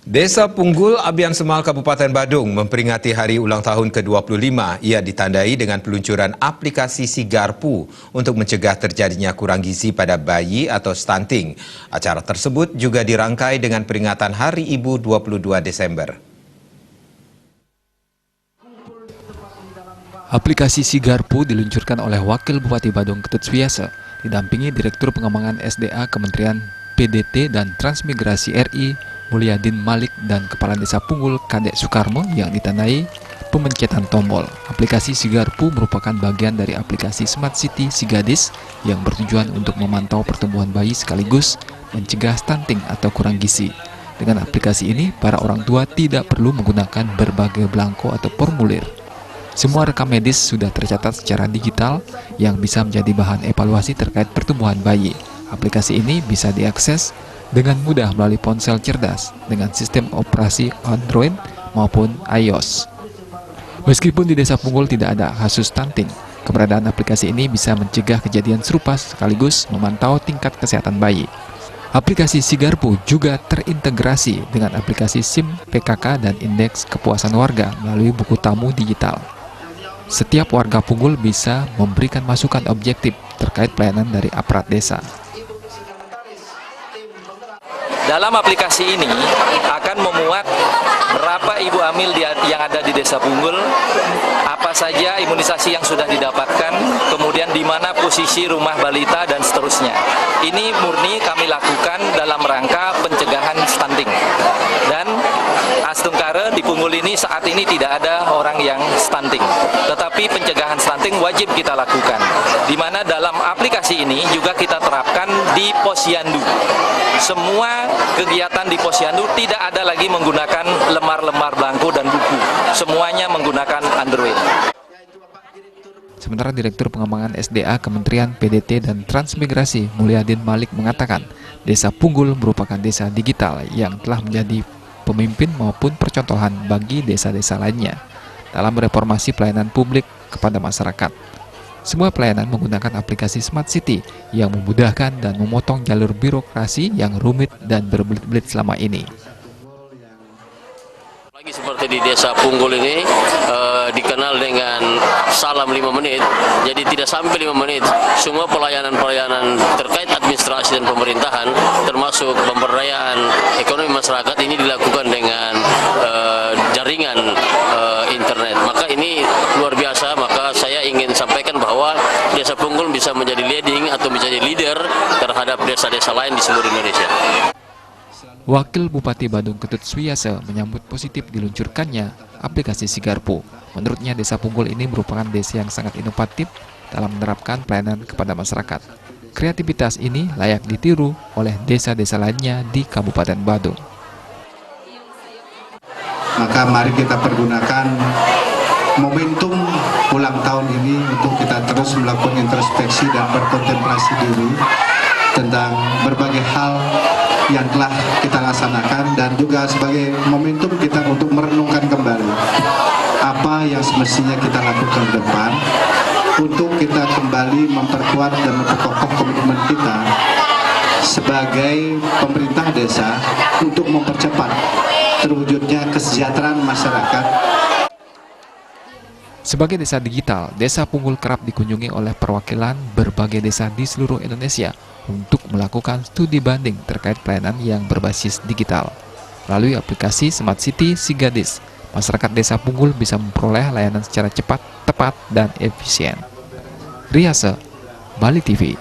Desa Punggul, Abian Semal, Kabupaten Badung memperingati hari ulang tahun ke-25. Ia ditandai dengan peluncuran aplikasi Sigarpu untuk mencegah terjadinya kurang gizi pada bayi atau stunting. Acara tersebut juga dirangkai dengan peringatan Hari Ibu 22 Desember. Aplikasi Sigarpu diluncurkan oleh Wakil Bupati Badung Ketut Suryasa, didampingi Direktur Pengembangan SDA Kementerian PDT dan Transmigrasi RI Mulyadin Malik dan Kepala Desa Punggul Kadek Sukarmo yang ditandai pemencetan tombol. Aplikasi Sigarpu merupakan bagian dari aplikasi Smart City Sigadis yang bertujuan untuk memantau pertumbuhan bayi sekaligus mencegah stunting atau kurang gizi. Dengan aplikasi ini, para orang tua tidak perlu menggunakan berbagai belangko atau formulir. Semua rekam medis sudah tercatat secara digital yang bisa menjadi bahan evaluasi terkait pertumbuhan bayi. Aplikasi ini bisa diakses dengan mudah melalui ponsel cerdas dengan sistem operasi Android maupun iOS. Meskipun di Desa Punggul tidak ada kasus stunting, keberadaan aplikasi ini bisa mencegah kejadian serupa sekaligus memantau tingkat kesehatan bayi. Aplikasi Sigarpu juga terintegrasi dengan aplikasi SIM PKK dan indeks kepuasan warga melalui buku tamu digital. Setiap warga Punggul bisa memberikan masukan objektif terkait pelayanan dari aparat desa. Dalam aplikasi ini akan memuat berapa ibu hamil yang ada di Desa Punggul, apa saja imunisasi yang sudah didapatkan, kemudian di mana posisi rumah balita dan seterusnya. Ini murni kami lakukan dalam rangka pencegahan stunting. Dan astungkara di Punggul ini saat ini tidak ada orang yang stunting, tetapi pencegahan stunting wajib kita lakukan. Di mana dalam aplikasi ini juga kita terapkan di Posyandu. Semua kegiatan di Posyandu tidak ada lagi menggunakan lembar-lembar belangko dan buku. Semuanya menggunakan Android. Sementara Direktur Pengembangan SDA Kementerian PDT dan Transmigrasi Mulyadin Malik mengatakan, Desa Punggul merupakan desa digital yang telah menjadi pemimpin maupun percontohan bagi desa-desa lainnya dalam reformasi pelayanan publik kepada masyarakat. Semua pelayanan menggunakan aplikasi Smart City yang memudahkan dan memotong jalur birokrasi yang rumit dan berbelit-belit selama ini. Lagi seperti di Desa Punggul ini dikenal dengan salam 5 menit, jadi tidak sampai 5 menit. Semua pelayanan-pelayanan terkait administrasi dan pemerintahan, termasuk pemberdayaan ekonomi masyarakat ini dilakukan dengan jaringan internet. Maka ini luar biasa. Maka saya ingin sampaikan bahwa Desa Punggul bisa menjadi leading atau menjadi leader terhadap desa-desa lain di seluruh Indonesia. Wakil Bupati Badung Ketut Suryasa menyambut positif diluncurkannya aplikasi Sigarpu. Menurutnya Desa Punggul ini merupakan desa yang sangat inovatif dalam menerapkan pelayanan kepada masyarakat. Kreativitas ini layak ditiru oleh desa-desa lainnya di Kabupaten Badung. Maka mari kita pergunakan momentum ulang tahun ini untuk kita terus melakukan introspeksi dan berkontemplasi diri tentang berbagai hal yang telah kita laksanakan, dan juga sebagai momentum kita untuk merenungkan kembali apa yang semestinya kita lakukan ke depan untuk kita kembali memperkuat dan memperkokoh komitmen kita sebagai pemerintah desa untuk mempercepat terwujudnya kesejahteraan masyarakat. Sebagai desa digital, Desa Punggul kerap dikunjungi oleh perwakilan berbagai desa di seluruh Indonesia untuk melakukan studi banding terkait pelayanan yang berbasis digital. Melalui aplikasi Smart City Sigadis, masyarakat Desa Punggul bisa memperoleh layanan secara cepat, tepat, dan efisien. Riasa, Bali TV.